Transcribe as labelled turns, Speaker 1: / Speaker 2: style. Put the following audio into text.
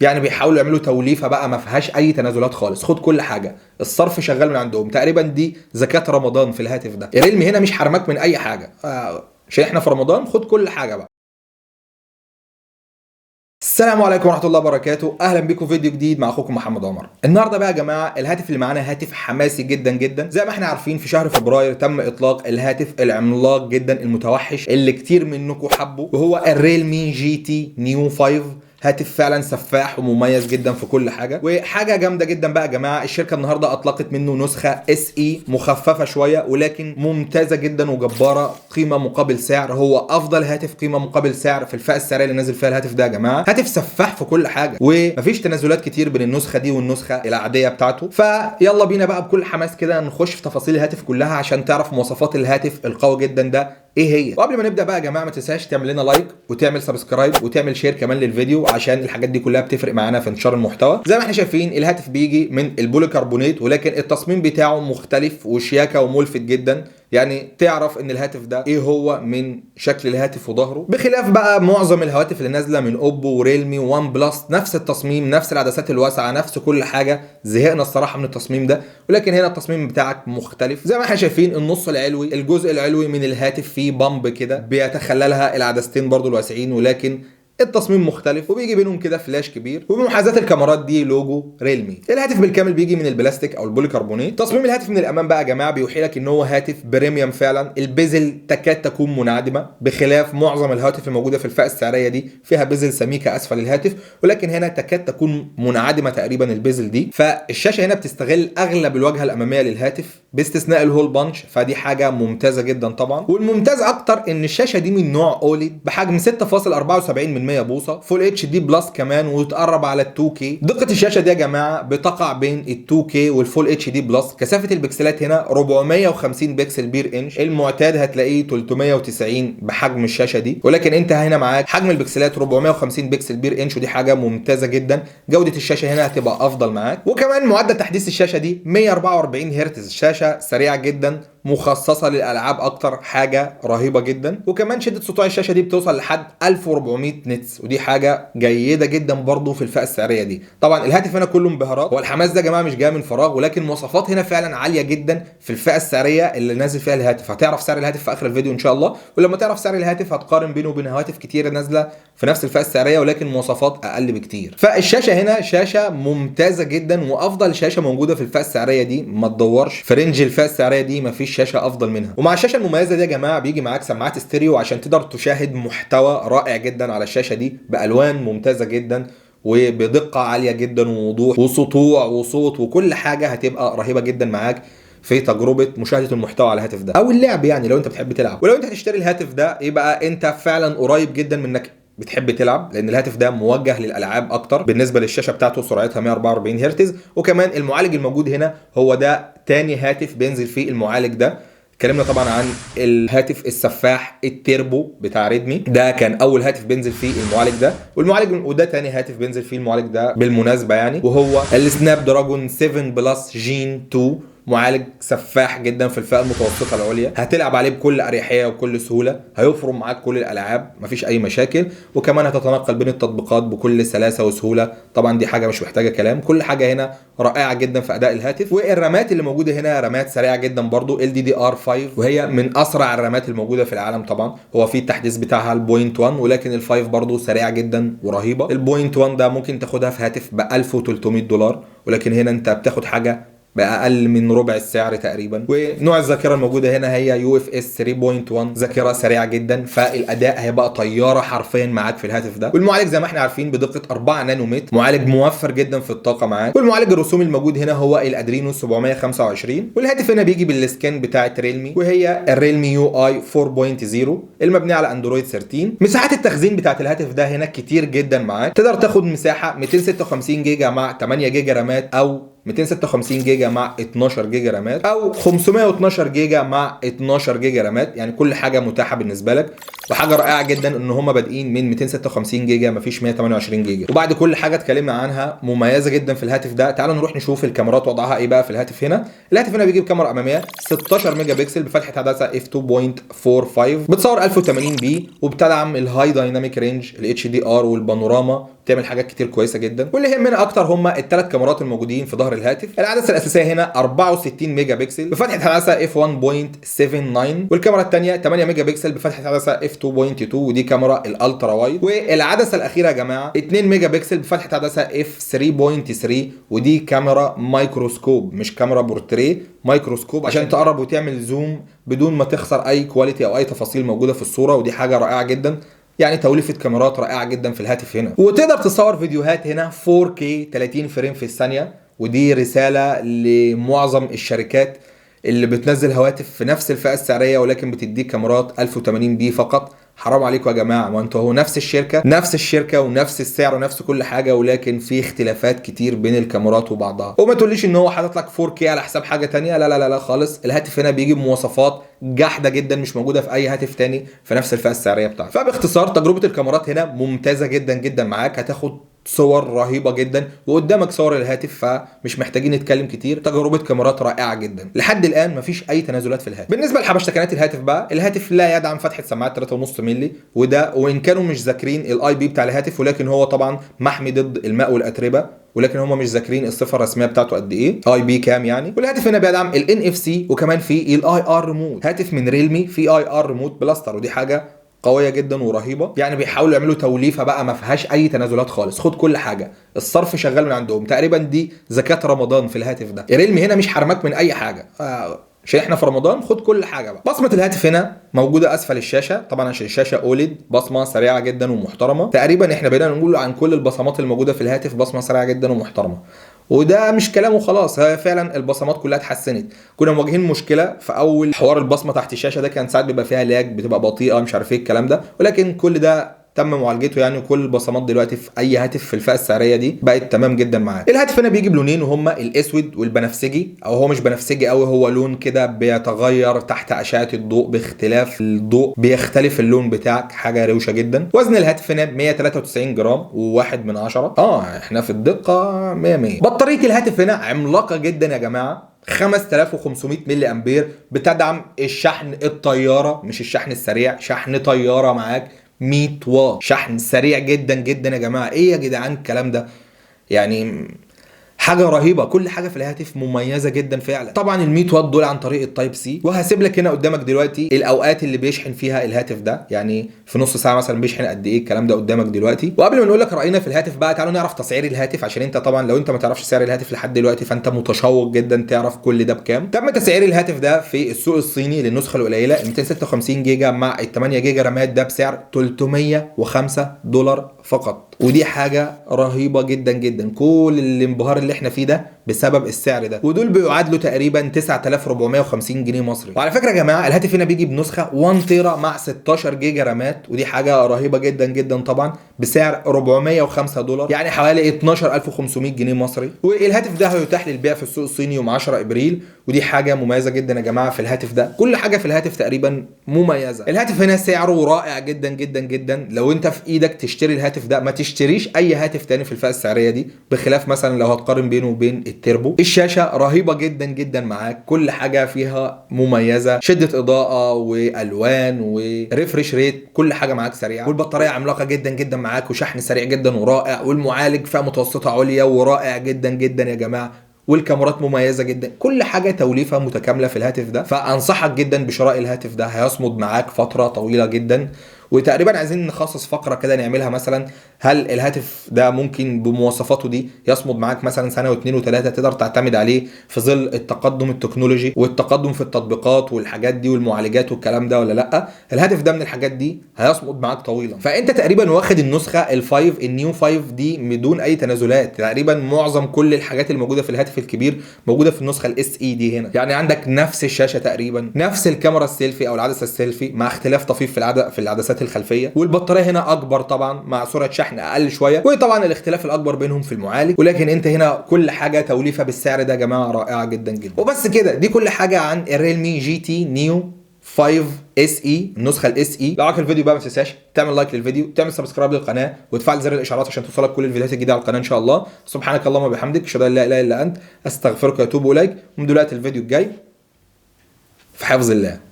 Speaker 1: يعني بيحاولوا يعملوا توليفه بقى ما فيهاش اي تنازلات خالص، خد كل حاجه، الصرف شغال من عندهم تقريبا، دي زكاه رمضان في الهاتف ده. الريلمي هنا مش حرمك من اي حاجه، عشان احنا في رمضان خد كل حاجه بقى. السلام عليكم ورحمه الله وبركاته، اهلا بيكم في فيديو جديد مع اخوكم محمد عمر. النهارده بقى يا جماعه الهاتف اللي معانا هاتف حماسي جدا جدا. زي ما احنا عارفين في شهر فبراير تم اطلاق الهاتف العملاق جدا المتوحش اللي كتير منكم حبه، وهو الريلمي جي تي نيو 5. هاتف فعلا سفاح ومميز جدا في كل حاجه، وحاجه جامده جدا بقى يا جماعه. الشركه النهارده اطلقت منه نسخه اس اي مخففه شويه ولكن ممتازه جدا وجباره، قيمه مقابل سعر. هو افضل هاتف قيمه مقابل سعر في الفئه السعريه اللي نازل فيها الهاتف ده يا جماعه. هاتف سفاح في كل حاجه ومفيش تنازلات كتير بين النسخه دي والنسخه العاديه بتاعته. فيلا بينا بقى بكل حماس كده نخش في تفاصيل الهاتف كلها عشان تعرف مواصفات الهاتف القوي جدا ده ايه هي. وقبل ما نبدا بقى يا جماعه ما تنساش تعمل لنا لايك وتعمل سبسكرايب وتعمل شير كمان للفيديو، عشان الحاجات دي كلها بتفرق معانا في انتشار المحتوى. زي ما احنا شايفين الهاتف بيجي من البوليكربونات، ولكن التصميم بتاعه مختلف وشياكه وملفت جدا، يعني تعرف ان الهاتف ده ايه هو من شكل الهاتف وظهره، بخلاف بقى معظم الهواتف اللي نازله من اوبو وريلمي وان بلس. نفس التصميم، نفس العدسات الواسعه، نفس كل حاجه. زهقنا الصراحه من التصميم ده، ولكن هنا التصميم بتاعك مختلف. زي ما احنا شايفين النص العلوي، الجزء العلوي من الهاتف فيه بامب كده بيتخللها العدستين برضو الواسعين، ولكن التصميم مختلف وبيجي بينهم كده فلاش كبير، وبمحاذاه الكاميرات دي لوجو ريلمي. الهاتف بالكامل بيجي من البلاستيك او البوليكربونات. تصميم الهاتف من الامام بقى يا جماعه بيوحي لك ان هو هاتف بريميوم فعلا. البزل تكاد تكون منعدمه، بخلاف معظم الهواتف الموجوده في الفئه السعريه دي فيها بزل سميكه اسفل الهاتف، ولكن هنا تكاد تكون منعدمه تقريبا البزل دي. فالشاشه هنا بتستغل اغلب الواجهه الاماميه للهاتف باستثناء الهول بانش، فدي حاجه ممتازه جدا طبعا. والممتاز اكتر ان الشاشه دي من نوع اوليد بحجم 6.74 بوصه، فول اتش دي بلس كمان، وتقرب على ال 2K. دقه الشاشه دي يا جماعه بتقع بين ال 2K والفول اتش دي بلس. كثافه البكسلات هنا 450 بكسل بير انش، المعتاد هتلاقيه 390 بحجم الشاشه دي، ولكن انت هنا معاك حجم البكسلات 450 بكسل بير انش، ودي حاجه ممتازه جدا. جوده الشاشه هنا هتبقى افضل معاك. وكمان معدل تحديث الشاشه دي 144 هرتز، الشاشه سريعه جدا مخصصه للالعاب اكتر، حاجه رهيبه جدا. وكمان شده سطوع الشاشه دي بتوصل لحد 1400 نتس، ودي حاجه جيده جدا برضو في الفئه السعريه دي. طبعا الهاتف هنا كله انبهارات، هو الحماس ده يا جماعه مش جاي من فراغ، ولكن مواصفات هنا فعلا عاليه جدا في الفئه السعريه اللي نازل فيها الهاتف. هتعرف سعر الهاتف في اخر الفيديو ان شاء الله، ولما تعرف سعر الهاتف هتقارن بينه وبين هواتف كتير نازله في نفس الفئه السعريه ولكن مواصفات اقل بكتير. فالشاشه هنا شاشه ممتازه جدا، وافضل شاشه موجوده في الفئه السعريه دي. ما تدورش في رينج الفئه السعريه دي مفيش شاشه افضل منها. ومع الشاشه المميزه دي يا جماعه بيجي معاك سماعات ستيريو عشان تقدر تشاهد محتوى رائع جدا على الشاشه دي بالوان ممتازه جدا وبدقه عاليه جدا ووضوح وسطوع وصوت، وكل حاجه هتبقى رهيبه جدا معاك في تجربه مشاهده المحتوى على الهاتف ده او اللعب، يعني لو انت بتحب تلعب. ولو انت هتشتري الهاتف ده يبقى انت فعلا قريب جدا من انك بتحب تلعب، لان الهاتف ده موجه للالعاب اكتر. بالنسبه للشاشه بتاعته سرعتها 144 هرتز، وكمان المعالج الموجود هنا هو ده تاني هاتف بينزل فيه المعالج ده. اتكلمنا طبعا عن الهاتف السفاح التيربو بتاع ريدمي، ده كان اول هاتف بينزل فيه المعالج ده، وده تاني هاتف بينزل فيه المعالج ده بالمناسبه يعني، وهو السناب دراجون 7 بلس جين 2. معالج سفاح جدا في الفئه المتوسطه العليا، هتلعب عليه بكل اريحيه وبكل سهوله، هيفرم معاك كل الالعاب مفيش اي مشاكل، وكمان هتتنقل بين التطبيقات بكل سلاسه وسهوله. طبعا دي حاجه مش محتاجه كلام، كل حاجه هنا رائعه جدا في اداء الهاتف. والرامات اللي موجوده هنا رامات سريعه جدا برضو LDDR5، وهي من اسرع الرامات الموجوده في العالم. طبعا هو في التحديث بتاعها البوينت 1، ولكن الفايف برضو سريعه جدا ورهيبه. البوينت 1 ده ممكن تاخدها في هاتف ب $1300، ولكن هنا انت بتاخد حاجه بأقل من ربع السعر تقريبا. ونوع الذاكرة الموجودة هنا هي UFS 3.1، ذاكرة سريعة جدا، فالأداء هيبقى طيارة حرفيا معاك في الهاتف ده. والمعالج زي ما احنا عارفين بدقة 4 نانومتر، معالج موفر جدا في الطاقة معاك. والمعالج الرسومي الموجود هنا هو الأدرينو 725. والهاتف هنا بيجي بالسكان بتاعة ريلمي، وهي الريلمي UI 4.0 المبني على اندرويد 13. مساحات التخزين بتاعة الهاتف ده هنا كتير جدا معاك، تقدر تاخد مساحة 256 جيجا مع 8 جيجا رامات، او 256 جيجا مع 12 جيجا رامات، او 512 جيجا مع 12 جيجا رامات، يعني كل حاجه متاحه بالنسبه لك. وحاجه رائعه جدا ان هم بادئين من 256 جيجا، مفيش 128 جيجا. وبعد كل حاجه اتكلمنا عنها مميزه جدا في الهاتف ده، تعالوا نروح نشوف الكاميرات وضعها ايه بقى في الهاتف هنا. الهاتف هنا بيجيب كاميرا اماميه 16 ميجا بكسل بفتحه عدسه f2.45، بتصور 1080 بي، وبتدعم الهاي دايناميك رينج الاتش دي ار والبانوراما، تعمل حاجات كتير كويسه جدا. واللي يهمنا اكتر هم الثلاث كاميرات الموجودين في ظهر الهاتف. العدسه الاساسيه هنا 64 ميجا بكسل بفتحه عدسه f 1.79، والكاميرا الثانيه 8 ميجا بكسل بفتحه عدسه f 2.2 ودي كاميرا الالترا وايد. والعدسه الاخيره يا جماعه 2 ميجا بكسل بفتحه عدسه f 3.3 ودي كاميرا مايكروسكوب، مش كاميرا بورتريه، مايكروسكوب عشان تقرب وتعمل زوم بدون ما تخسر اي كواليتي او اي تفاصيل موجوده في الصوره، ودي حاجه رائعه جدا. يعني توليفه كاميرات رائعه جدا في الهاتف هنا. وتقدر تصور فيديوهات هنا 4K 30 فريم في الثانيه، ودي رساله لمعظم الشركات اللي بتنزل هواتف في نفس الفئه السعريه ولكن بتديك كاميرات 1080p فقط. حرام عليكم يا جماعه، ما انتوا هو نفس الشركه ونفس السعر ونفس كل حاجه، ولكن في اختلافات كتير بين الكاميرات وبعضها. وما تقوليش ان هو حاطط لك 4K على حساب حاجه تانية، لا لا لا لا خالص. الهاتف هنا بيجي بمواصفات جحده جدا مش موجوده في اي هاتف تاني في نفس الفئه السعريه بتاعته. فباختصار تجربه الكاميرات هنا ممتازه جدا جدا معاك، هتاخد صور رهيبه جدا وقدامك صور الهاتف، فمش محتاجين نتكلم كتير. تجربه كاميرات رائعه جدا. لحد الان مفيش اي تنازلات في الهاتف. بالنسبه لحبشتكنات الهاتف بقى، الهاتف لا يدعم فتحه سماعات 3.5 مللي، وده وان كانوا مش ذاكرين الاي بي بتاع الهاتف، ولكن هو طبعا محمي ضد الماء والاتربه، ولكن هم مش ذاكرين الصفه الرسميه بتاعته قد ايه، اي بي كام يعني. والهاتف هنا بيدعم الان اف سي، وكمان في الاي ار ريموت. هاتف من ريلمي في اي ار ريموت بلاستر، ودي حاجه قويه جدا ورهيبه. يعني بيحاولوا يعملوا توليفه بقى ما فيهاش اي تنازلات خالص، خد كل حاجه، الصرف شغال من عندهم تقريبا. دي زكاه رمضان في الهاتف ده. ريلمي هنا مش حرمك من اي حاجه، عشان احنا في رمضان خد كل حاجه بقى. بصمه الهاتف هنا موجوده اسفل الشاشه طبعا عشان الشاشه اوليد، بصمه سريعه جدا ومحترمه. تقريبا احنا بقينا نقول عن كل البصمات الموجوده في الهاتف بصمه سريعه جدا ومحترمه، وده مش كلام وخلاص، هي فعلا البصمات كلها اتحسنت. كنا مواجهين مشكله في اول حوار البصمه تحت الشاشه ده، كان ساعات بيبقى فيها لاج، بتبقى بطيئه مش عارف ايه الكلام ده، ولكن كل ده تم معالجته يعني. وكل البصمات دلوقتي في اي هاتف في الفئه السعريه دي بقت تمام جدا معاك. الهاتف هنا بيجي بلونين وهما الاسود والبنفسجي، او هو مش بنفسجي قوي، هو لون كده بيتغير تحت اشعه الضوء، باختلاف الضوء بيختلف اللون بتاعك، حاجه روشه جدا. وزن الهاتف هنا 193 جرام و1 من 10. احنا في الدقه 100. بطاريه الهاتف هنا عملاقه جدا يا جماعه، 5500 ملي امبير، بتدعم الشحن الطياره مش الشحن السريع، شحن طياره معاك 100 واط، شحن سريع جدا جدا يا جماعه. ايه يا جدعان الكلام ده؟ يعني حاجه رهيبه، كل حاجه في الهاتف مميزه جدا فعلا. طبعا ال 100 واط دول عن طريق التايب سي، وهسيب لك هنا قدامك دلوقتي الاوقات اللي بيشحن فيها الهاتف ده، يعني في نص ساعه مثلا بيشحن قد ايه، الكلام ده قدامك دلوقتي. وقبل ما نقول لك راينا في الهاتف بقى، تعالوا نعرف تسعير الهاتف، عشان انت طبعا لو انت ما تعرفش سعر الهاتف لحد دلوقتي فانت متشوق جدا تعرف كل ده بكام. تم تسعير الهاتف ده في السوق الصيني للنسخه القليله 256 جيجا مع ال 8 جيجا رامات، ده بسعر $305 فقط، ودي حاجه رهيبه جدا جدا. كل الانبهار اللي احنا فيه ده بسبب السعر ده، ودول بيعادلوا تقريبا 9450 جنيه مصري. وعلى فكره يا جماعه الهاتف هنا بيجي بنسخه 1 تيرا مع 16 جيجا رامات، ودي حاجه رهيبه جدا جدا طبعا، بسعر $405 يعني حوالي 12500 جنيه مصري. والهاتف ده هيتاح للبيع في السوق الصيني يوم 10 ابريل، ودي حاجه مميزه جدا يا جماعه في الهاتف ده. كل حاجه في الهاتف تقريبا مميزه. الهاتف هنا سعره رائع جدا جدا جدا. لو انت في ايدك تشتري الهاتف ده ما تشتريش اي هاتف تاني في الفئه السعريه دي، بخلاف مثلا لو هتقارن بينه وبين التربو. الشاشه رهيبه جدا جدا معاك، كل حاجه فيها مميزه، شده اضاءه والوان وريفرش ريت، كل حاجه معاك سريعه. والبطاريه عملاقه جدا جدا معاك، وشحن سريع جدا ورائع، والمعالج فئه متوسطه عليا ورائع جدا جدا يا جماعه، والكاميرات مميزه جدا. كل حاجه توليفه متكامله في الهاتف ده، فانصحك جدا بشراء الهاتف ده، هيصمد معاك فتره طويله جدا. وتقريبا عايزين نخصص فقره كده نعملها، مثلا هل الهاتف ده ممكن بمواصفاته دي يصمد معاك مثلا سنه واثنين وثلاثه، تقدر تعتمد عليه في ظل التقدم التكنولوجي والتقدم في التطبيقات والحاجات دي والمعالجات والكلام ده ولا لا؟ الهاتف ده من الحاجات دي هيصمد معاك طويلا. فانت تقريبا واخد النسخه الفايف النيو 5 دي بدون اي تنازلات. تقريبا معظم كل الحاجات الموجوده في الهاتف الكبير موجوده في النسخه الاس اي دي هنا. يعني عندك نفس الشاشه تقريبا، نفس الكاميرا السيلفي او العدسه السيلفي، مع اختلاف طفيف في العدسات الخلفيه. والبطاريه هنا اكبر طبعا مع سرعه شحن اقل شويه، وطبعا الاختلاف الاكبر بينهم في المعالج. ولكن انت هنا كل حاجه توليفه بالسعر ده يا جماعه رائعه جدا جدا. وبس كده، دي كل حاجه عن الريلمي جي تي نيو 5 اس اي، النسخه الاس اي. لو عجبك الفيديو بقى ما تنساش تعمل لايك للفيديو، تعمل سبسكرايب للقناه، وتفعل زر الاشعارات عشان توصلك كل الفيديوهات الجديده على القناه ان شاء الله. سبحانك اللهم وبحمدك، اشهد ان لا اله الا انت، استغفرك واتوب اليك. ومن دلوقتي الفيديو الجاي في حفظ الله.